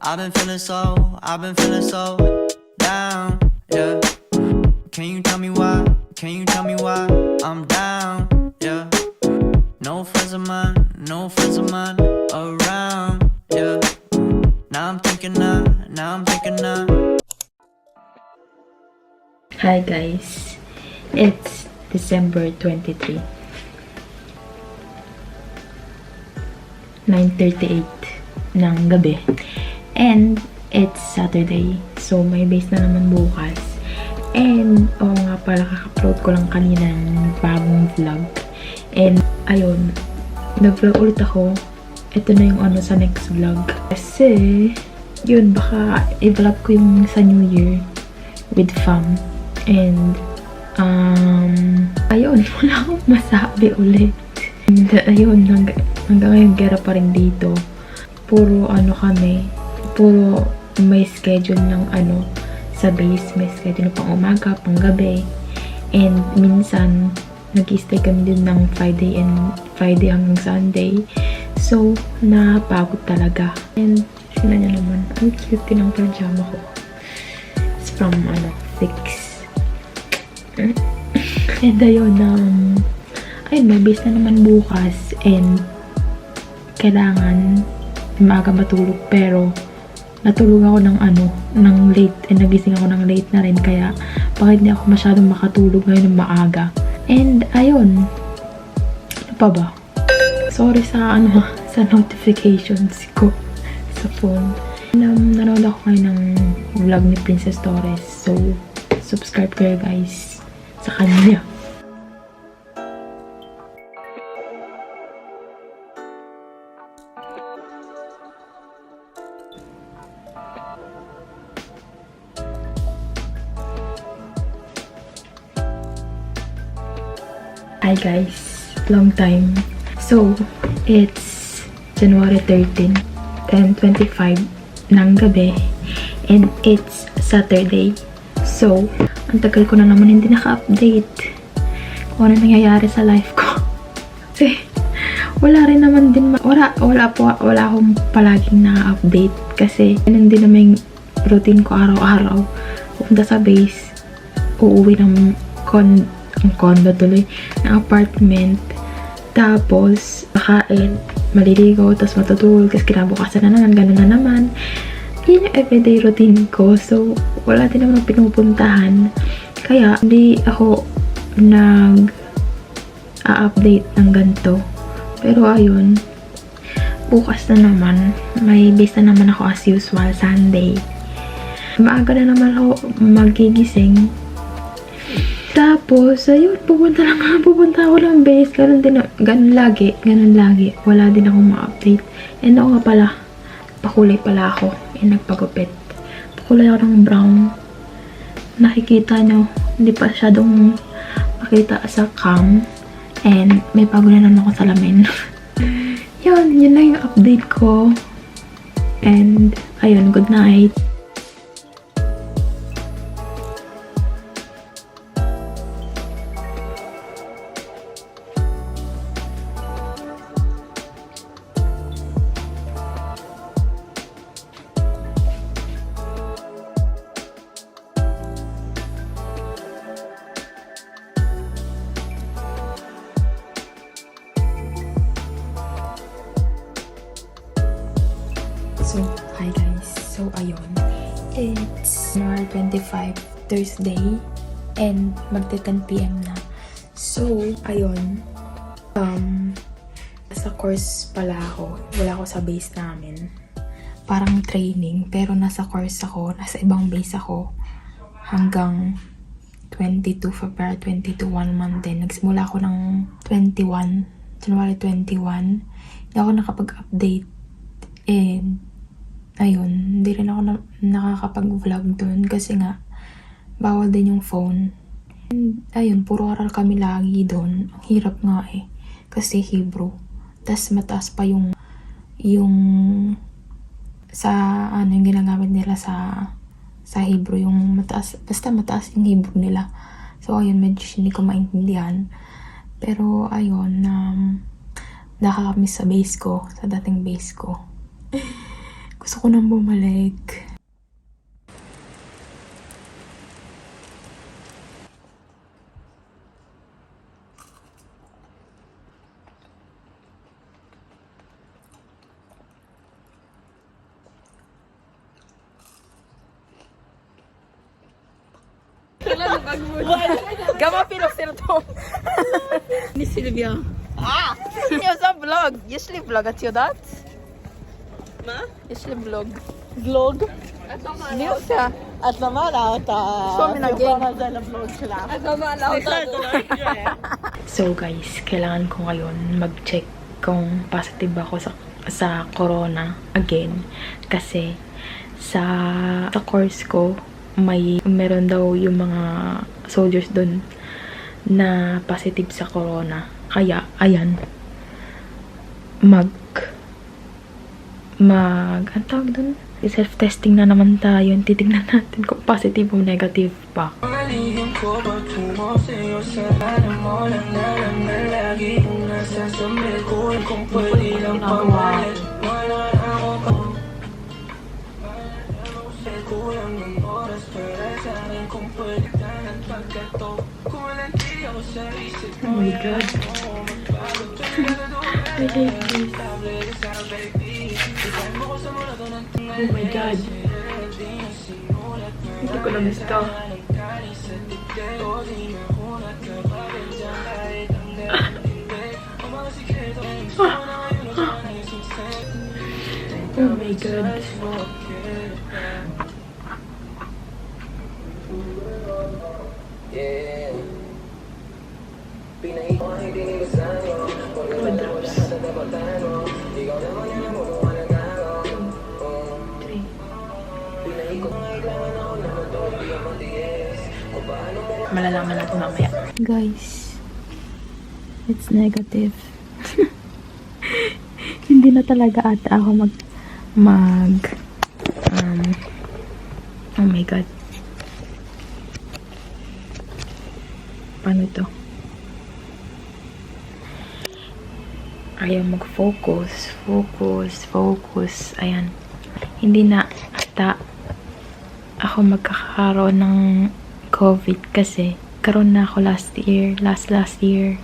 I've been feeling so down, yeah. Can you tell me why? Can you tell me why I'm down, yeah. No friends of mine around, yeah. Now I'm thinking now. Hi guys, it's December 23, 9:38 ng gabi, and it's Saturday, so may base na naman bukas. And nga pala, kaka-upload ko lang kanina ng bagong vlog, and ayun, nag-vlog ulit ako. Ito na yung sa next vlog, kasi yun, baka i-vlog ko yung sa New Year with fam. And, ayun, wala akong masabi ulit. And, ayun, hanggang ngayon, gera pa rin dito. Puro, puro may schedule ng sa base. May schedule pang umaga, pang gabi. And, minsan, nag-stay kami din ng Friday hanggang Sunday. So, napagod talaga. And, sila niya naman, ang cute din ang pajama ko. It's from, Fix. And ayun, may base na naman bukas, and kailangan maaga matulog, pero natulog ako ng late, and nagising ako ng late na rin, kaya bakit hindi ako masyadong makatulog ngayon ng maaga. And ayun, ano pa ba? Sorry sa sa notifications ko sa phone. Nanood ako kayo ng vlog ni Princess Torres, so subscribe kayo guys sa kanya. Hi guys, long time. So, it's January 13, 10:25 ng gabi, and it's Saturday. So, ang tagal ko na naman hindi naka-update kung ano nangyayari sa life ko. Kasi, wala rin naman din, wala akong palaging na-update. Kasi, ganun din naman yung routine ko araw-araw. Pupunta sa base, uuwi ng condo tuloy, ng apartment. Tapos, kakain, maliligo, tapos matutulog, tapos kinabukasan na naman, ganun na naman. Yun yung everyday routine ko. So, wala din naman pinupuntahan. Kaya, hindi ako nag-update ng ganito. Pero, ayun, bukas na naman. May base na naman ako as usual, Sunday. Maaga na naman ako magigising. Tapos, ayun, pupunta ako ng base. Ganun lagi. Wala din akong ma-update. And ako nga pala, pakulay pala ako. Nagpagupit. Pakulay ako ng brown. Nakikita nyo, hindi pa masyadong makita sa cam. And may bago na naman ako salamin. yun lang yung update ko. And ayun, good night. So, hi guys. So, ayun. It's January 25, Thursday. And magte 10 PM na. So, ayun. Sa course pala ako. Wala ako sa base namin. Parang training. Pero nasa course ako. Nasa ibang base ako. Hanggang 22, February 22, 1 month din. Nagsimula ako ng 21, January 21. Hindi ako nakapag-update. And ayun, hindi rin ako nakakapag-vlog dun kasi nga, bawal din yung phone. And, ayun, puro aral kami lagi dun. Ang hirap nga kasi Hebrew. Tas mataas pa yung sa, yung ginagamit nila sa Hebrew, yung mataas, basta mataas yung Hebrew nila. So, ayun, medyo hindi ko maintindihan. Pero, ayun, nakakamiss sa base ko, sa dating base ko. Gusto ko nang bumalik. Gama pinasir to. Ni Silvia. Jag sa vlogg. Jeśli vlogga till det. Ma? Jeśli vlogg. Vlogg? Nilsa. At naman ata. So, minaging. vlog sila. So guys, kailangan ko ngayon mag-check kung positive ako sa corona again. Kasi sa course ko, meron daw yung mga soldiers dun na positive sa corona. Kaya, ayan, ang tawag dun? Self-testing na naman tayo. Titignan natin kung positive o negative pa. Oh my god. I hate this. Oh my god. Hindi ko na gusto. Oh my god. Malalaman natin mamaya. Guys, it's negative. Hindi na talaga ata ako oh my god. Paano to? Ayaw mag-focus. Focus. Ayan. Hindi na ata ako magkakaroon ng COVID kasi karoon na ako last year.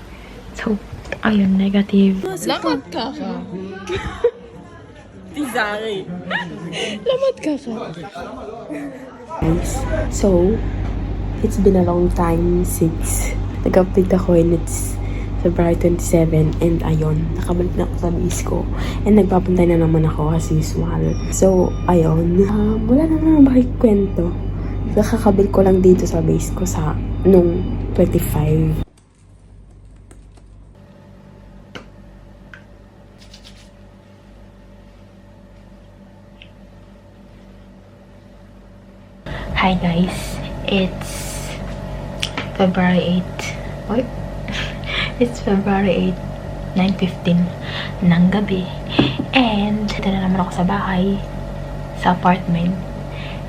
So, ayun, negative. Lamat ka ka. Tizari. Lamat ka ka. Guys, so, it's been a long time since nag-update ako and it's February 27 and ayun, nakabalik na ako sa base ko and nagpapuntay na naman ako as usual. So, ayun, wala na naman makikwento. Nakakabil ko lang dito sa base ko sa nung 25. Hi guys, it's February 8. What? It's February 8, 9:15 ng gabi. And dito na naman ako sa bahay, sa apartment.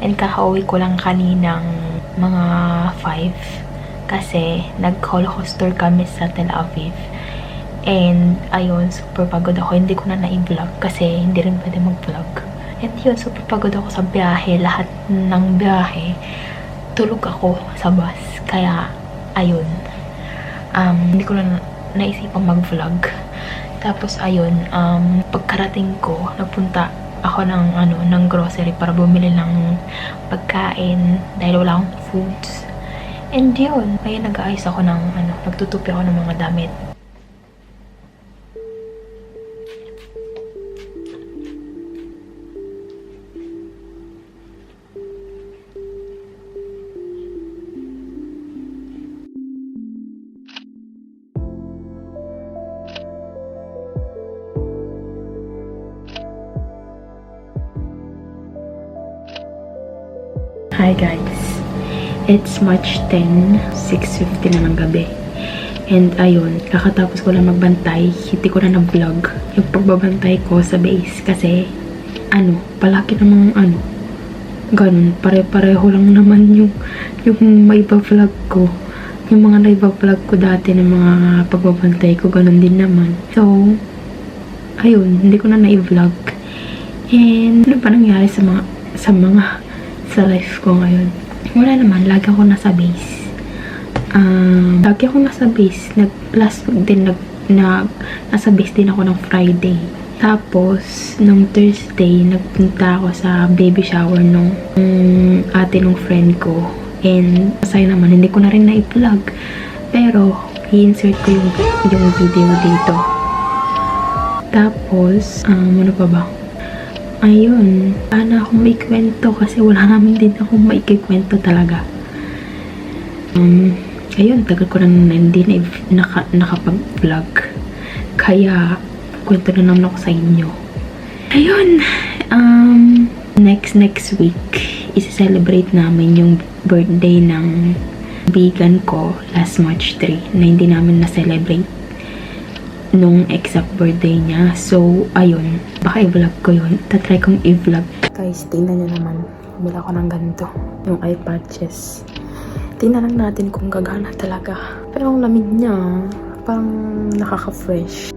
And kakauwi ko lang kaninang mga 5 kasi nag-Holocaust tour kami sa Tel Aviv. And ayun, super pagod ako. Hindi ko na na-vlog kasi hindi rin pwede mag-vlog. And yun, super pagod ako sa biyahe. Lahat ng biyahe, tulog ako sa bus. Kaya, ayun. Hindi ko na naisipang mag-vlog. Tapos, ayun, pagkarating ko, napunta ako ng grocery para bumili ng pagkain dahil wala akong foods. And yun, ayun, nag-aayos ako nagtutupi ako ng mga damit. Hi guys, it's March 10, 6:50 na ng gabi. And ayun, kakatapos ko lang magbantay, hindi ko na nag-vlog yung pagbabantay ko sa base kasi palaki namang ganun, pare-pareho lang naman yung may vlog ko. Yung mga naiba-vlog ko dati ng mga pagbabantay ko, ganun din naman. So, ayun, hindi ko na na-vlog. And ano pa nangyari sa life ko ngayon? Wala naman, lagi ako nasa base. Last week din nasa base din ako ng Friday. Tapos, nung Thursday, nagpunta ako sa baby shower nung ate nung friend ko. And, masaya naman, hindi ko na rin na-vlog. Pero, i-insert ko yung video dito. Tapos, ano pa ba? Ayun, sana akong maikwento kasi wala naman din akong maikikwento talaga. Ayun, tagal ko nang hindi nakapag-vlog. Kaya, kwento na naman ako sa inyo. Ayun, next week, isi-celebrate namin yung birthday ng vegan ko last March 3 na hindi namin na-celebrate nung exact birthday niya. So, ayun, baka i-vlog ko yun. Tatry kong i-vlog. Guys, tingnan nyo naman. Bumila ko ng ganito. Yung eye patches. Tingnan lang natin kung gagana talaga. Pero ang lamig niya, parang nakaka-fresh.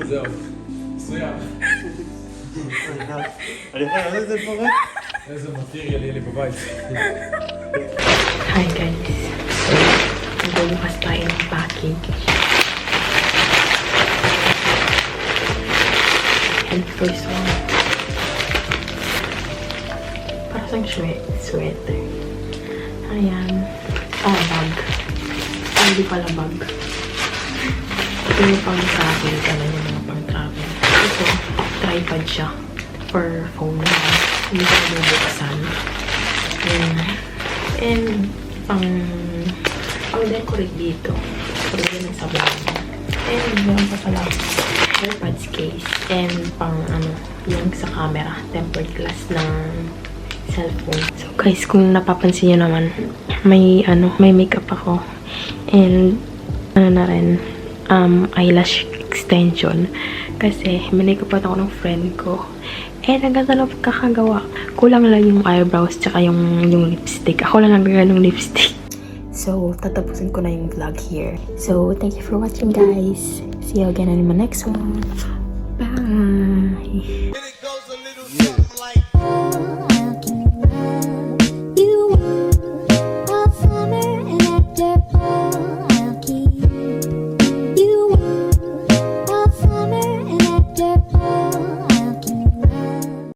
זהו, מצוין. אני יכול לעשות את זה פה רק? איזה מטריאל יהיה לי בבית. Hi guys. Magbubukas tayo ng package. And first one. Para sang sweater. Ayan. Bag. Hindi pala bag. Ito yung pang-travel. Kala niya mga pang-travel. Ito, tripod siya. For phone. Hindi ko nabubuksan. And pang-decorate dito. Pag yun ang sabaw. And meron pa pala AirPods case. And yung sa camera. Tempered glass ng cellphone. So guys, kung napapansin nyo naman, may makeup ako. And na rin, eyelash extension. Kasi minake-up ako ng friend ko. And ang ganda lang kakagawa. Kulang lang yung eyebrows tsaka yung lipstick. Ako lang nagagawa ng lipstick. So, tatapusin ko na yung vlog here. So, thank you for watching guys. See you again in my next one. Bye!